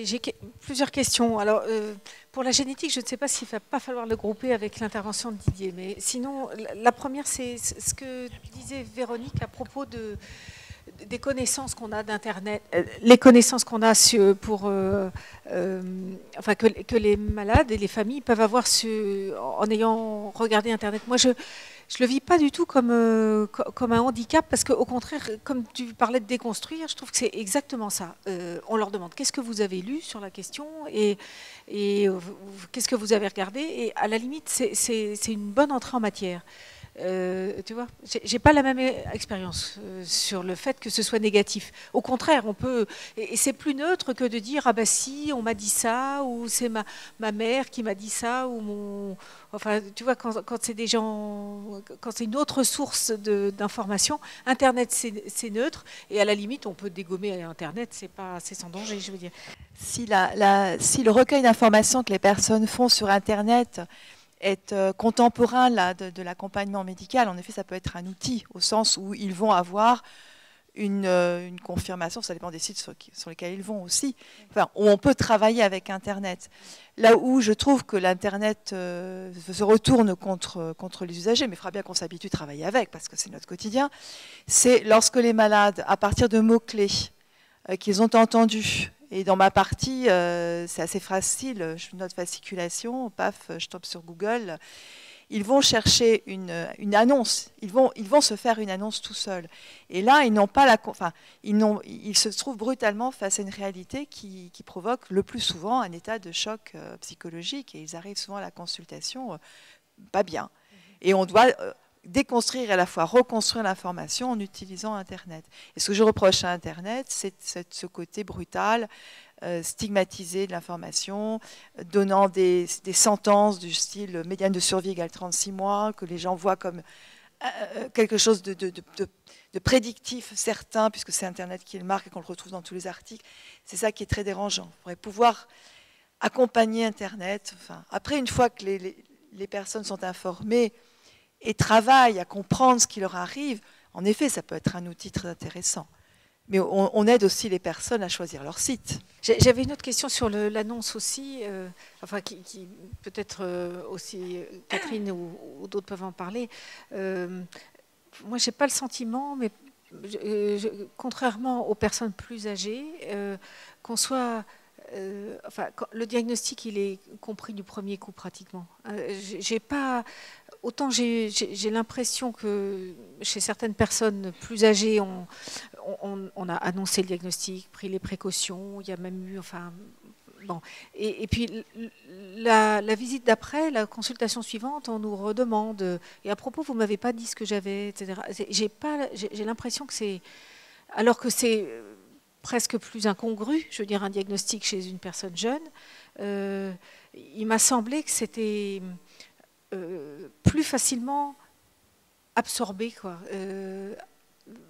Oui, j'ai plusieurs questions. Alors, pour la génétique, je ne sais pas s'il ne va pas falloir le grouper avec l'intervention de Didier, mais sinon, la première, c'est ce que disait Véronique à propos des connaissances qu'on a d'Internet, les connaissances qu'on a enfin, que les malades et les familles peuvent avoir en ayant regardé Internet. Moi, je ne le vis pas du tout comme un handicap, parce qu'au contraire, comme tu parlais de déconstruire, je trouve que c'est exactement ça. On leur demande qu'est-ce que vous avez lu sur la question et qu'est-ce que vous avez regardé, et à la limite, c'est une bonne entrée en matière. Tu vois, j'ai pas la même expérience sur le fait que ce soit négatif. Au contraire, on peut, et c'est plus neutre que de dire ah bah si, on m'a dit ça, ou c'est ma mère qui m'a dit ça, ou enfin, tu vois, quand c'est des gens, quand c'est une autre source d'information, Internet c'est neutre, et à la limite on peut dégommer Internet, c'est sans danger, je veux dire. Si le recueil d'informations que les personnes font sur Internet est contemporain là, de l'accompagnement médical, en effet, ça peut être un outil, au sens où ils vont avoir une confirmation, ça dépend des sites sur lesquels ils vont aussi, enfin, où on peut travailler avec Internet. Là où je trouve que l'Internet se retourne contre les usagers, mais il faudra bien qu'on s'habitue à travailler avec, parce que c'est notre quotidien, c'est lorsque les malades, à partir de mots-clés qu'ils ont entendus, et dans ma partie, c'est assez facile, je note fasciculation, paf, je tombe sur Google, ils vont chercher une annonce, ils vont se faire une annonce tout seuls. Et là, ils n'ont pas ils se trouvent brutalement face à une réalité qui provoque le plus souvent un état de choc psychologique, et ils arrivent souvent à la consultation pas bien. Et on doit déconstruire et à la fois reconstruire l'information en utilisant Internet. Et ce que je reproche à Internet, c'est ce côté brutal, stigmatisé de l'information, donnant des sentences du style médiane de survie égale 36 mois, que les gens voient comme quelque chose de prédictif certain, puisque c'est Internet qui le marque et qu'on le retrouve dans tous les articles. C'est ça qui est très dérangeant. On pourrait pouvoir accompagner Internet. Enfin, après, une fois que les personnes sont informées et travaillent à comprendre ce qui leur arrive, en effet, ça peut être un outil très intéressant. Mais on aide aussi les personnes à choisir leur site. J'avais une autre question sur l'annonce aussi, enfin qui peut-être aussi Catherine ou d'autres peuvent en parler. Moi, j'ai pas le sentiment, mais contrairement aux personnes plus âgées, qu'on soit enfin, le diagnostic, il est compris du premier coup pratiquement. J'ai pas, autant j'ai l'impression que chez certaines personnes plus âgées, on a annoncé le diagnostic, pris les précautions, il y a même eu, enfin, bon. Et puis la visite d'après, la consultation suivante, on nous redemande. Et à propos, vous m'avez pas dit ce que j'avais, etc. J'ai l'impression que c'est, alors que c'est presque plus incongru, je veux dire, un diagnostic chez une personne jeune, il m'a semblé que c'était plus facilement absorbé, quoi.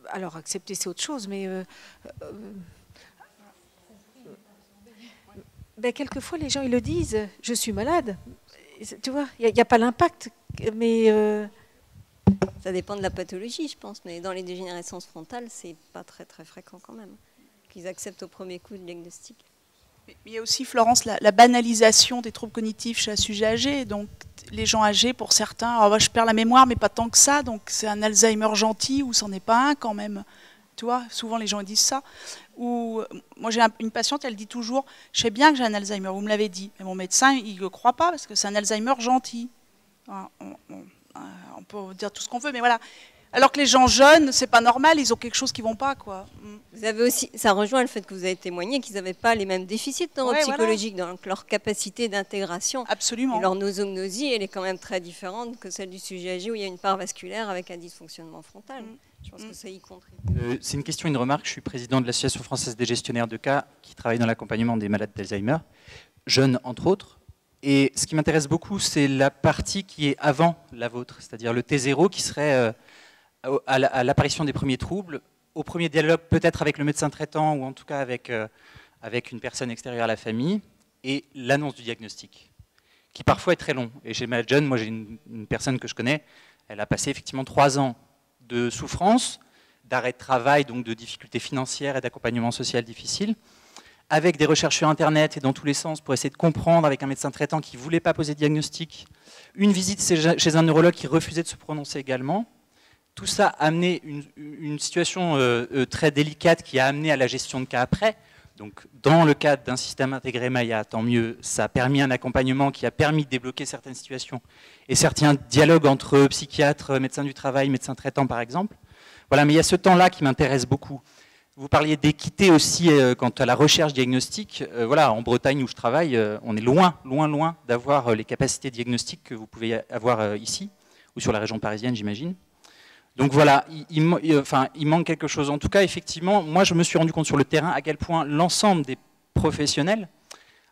Alors, accepter, c'est autre chose, mais ben, quelquefois, les gens, ils le disent, je suis malade. Tu vois, il n'y a pas l'impact, mais... Ça dépend de la pathologie, je pense, mais dans les dégénérescences frontales, c'est pas très très fréquent quand même, qu'ils acceptent au premier coup le diagnostic. Mais il y a aussi, Florence, la banalisation des troubles cognitifs chez un sujet âgé. Donc, les gens âgés, pour certains, oh, bah, je perds la mémoire, mais pas tant que ça. Donc, c'est un Alzheimer gentil ou c'en est pas un quand même. Tu vois, souvent les gens disent ça. Ou, moi, j'ai une patiente, elle dit toujours, je sais bien que j'ai un Alzheimer, vous me l'avez dit. Mais mon médecin, il ne le croit pas parce que c'est un Alzheimer gentil. On peut dire tout ce qu'on veut, mais voilà. Alors que les gens jeunes, c'est pas normal, ils ont quelque chose qui ne vont pas, quoi. Vous avez aussi, ça rejoint le fait que vous avez témoigné qu'ils n'avaient pas les mêmes déficits neuropsychologiques, voilà. Donc leur capacité d'intégration. Absolument. Et leur nosognosie, elle est quand même très différente que celle du sujet âgé où il y a une part vasculaire avec un dysfonctionnement frontal. Je pense que ça y contribue. C'est une question, une remarque. Je suis président de l'Association française des gestionnaires de cas qui travaille dans l'accompagnement des malades d'Alzheimer, jeunes entre autres. Et ce qui m'intéresse beaucoup, c'est la partie qui est avant la vôtre, c'est-à-dire le T0 qui serait à l'apparition des premiers troubles, au premier dialogue peut-être avec le médecin traitant ou en tout cas avec une personne extérieure à la famille, et l'annonce du diagnostic, qui parfois est très long. Et chez Malade Jeune, moi j'ai une personne que je connais, elle a passé effectivement 3 ans de souffrance, d'arrêt de travail, donc de difficultés financières et d'accompagnement social difficile, avec des recherches sur Internet et dans tous les sens pour essayer de comprendre avec un médecin traitant qui ne voulait pas poser de diagnostic, une visite chez un neurologue qui refusait de se prononcer également. Tout ça a amené une situation très délicate qui a amené à la gestion de cas après. Donc, dans le cadre d'un système intégré Maya, tant mieux, ça a permis un accompagnement qui a permis de débloquer certaines situations et certains dialogues entre psychiatres, médecins du travail, médecins traitants par exemple. Voilà, mais il y a ce temps-là qui m'intéresse beaucoup. Vous parliez d'équité aussi quant à la recherche diagnostique. Voilà, en Bretagne où je travaille, on est loin d'avoir les capacités diagnostiques que vous pouvez avoir ici, ou sur la région parisienne, j'imagine. Donc voilà, il manque quelque chose. En tout cas, effectivement, moi je me suis rendu compte sur le terrain à quel point l'ensemble des professionnels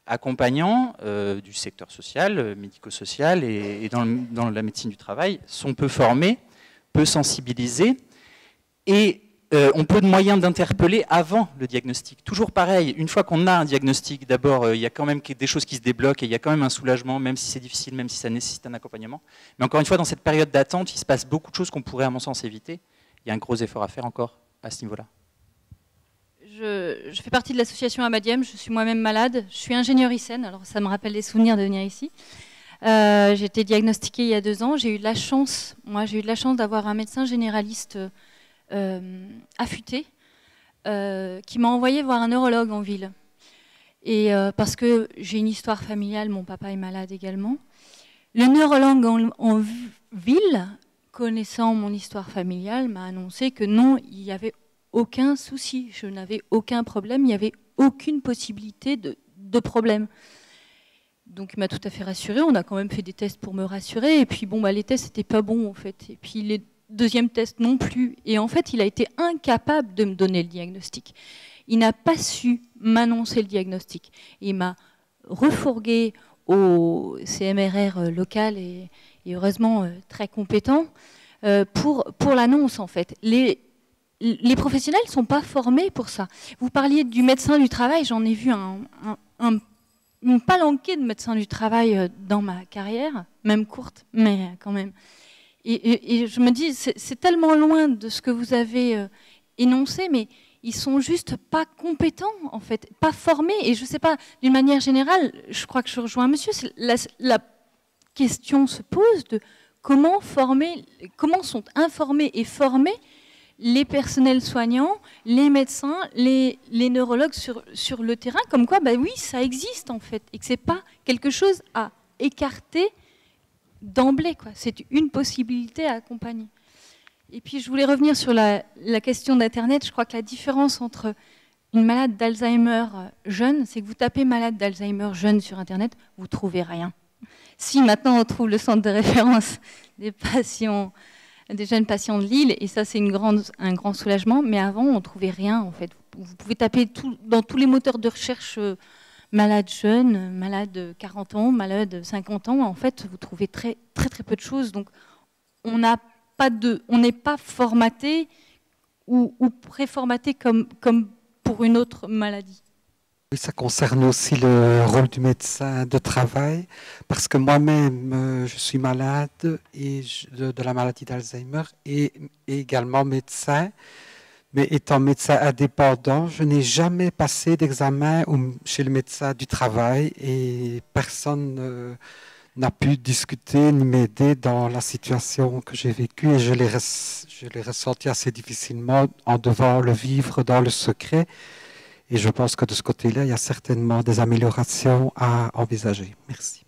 accompagnants du secteur social, médico-social et dans la médecine du travail sont peu formés, peu sensibilisés et ont peu de moyens d'interpeller avant le diagnostic. Toujours pareil, une fois qu'on a un diagnostic, d'abord, il y a quand même des choses qui se débloquent et il y a quand même un soulagement, même si c'est difficile, même si ça nécessite un accompagnement. Mais encore une fois, dans cette période d'attente, il se passe beaucoup de choses qu'on pourrait, à mon sens, éviter. Il y a un gros effort à faire encore à ce niveau-là. Je fais partie de l'association Amadiem, je suis moi-même malade. Je suis ingénieure ICEN, alors ça me rappelle des souvenirs de venir ici. J'ai été diagnostiquée il y a 2 ans. J'ai eu de la chance, d'avoir un médecin généraliste affûté qui m'a envoyé voir un neurologue en ville. Et parce que j'ai une histoire familiale, mon papa est malade également. Le neurologue en ville, connaissant mon histoire familiale, m'a annoncé que non, il n'y avait aucun souci, je n'avais aucun problème, il n'y avait aucune possibilité de problème. Donc il m'a tout à fait rassurée, on a quand même fait des tests pour me rassurer, et puis bon, bah, les tests n'étaient pas bons en fait, et puis les deuxième test non plus. Et en fait, il a été incapable de me donner le diagnostic. Il n'a pas su m'annoncer le diagnostic. Il m'a refourgué au CMRR local et heureusement très compétent pour l'annonce en fait. Les professionnels ne sont pas formés pour ça. Vous parliez du médecin du travail, j'en ai vu une palanquée de médecins du travail dans ma carrière, même courte, mais quand même. Et je me dis, c'est tellement loin de ce que vous avez énoncé, mais ils sont juste pas compétents, en fait, pas formés. Et je sais pas, d'une manière générale, je crois que je rejoins un monsieur, la question se pose de comment sont informés et formés les personnels soignants, les médecins, les neurologues sur le terrain, comme quoi, bah oui, ça existe, en fait, et que c'est pas quelque chose à écarter d'emblée, quoi. C'est une possibilité à accompagner. Et puis je voulais revenir sur la question d'Internet. Je crois que la différence entre une malade d'Alzheimer jeune, c'est que vous tapez malade d'Alzheimer jeune sur Internet, vous ne trouvez rien. Si maintenant on trouve le centre de référence des jeunes patients de Lille, et ça c'est un grand soulagement, mais avant on ne trouvait rien en fait. Vous pouvez taper dans tous les moteurs de recherche malade jeune, malade 40 ans, malade 50 ans, en fait, vous trouvez très peu de choses. Donc, on n'est pas formaté ou préformaté comme pour une autre maladie. Oui, ça concerne aussi le rôle du médecin de travail, parce que moi-même, je suis malade de la maladie d'Alzheimer et également médecin. Mais étant médecin indépendant, je n'ai jamais passé d'examen chez le médecin du travail et personne n'a pu discuter ni m'aider dans la situation que j'ai vécue et je l'ai ressenti assez difficilement en devant le vivre dans le secret. Et je pense que de ce côté-là, il y a certainement des améliorations à envisager. Merci.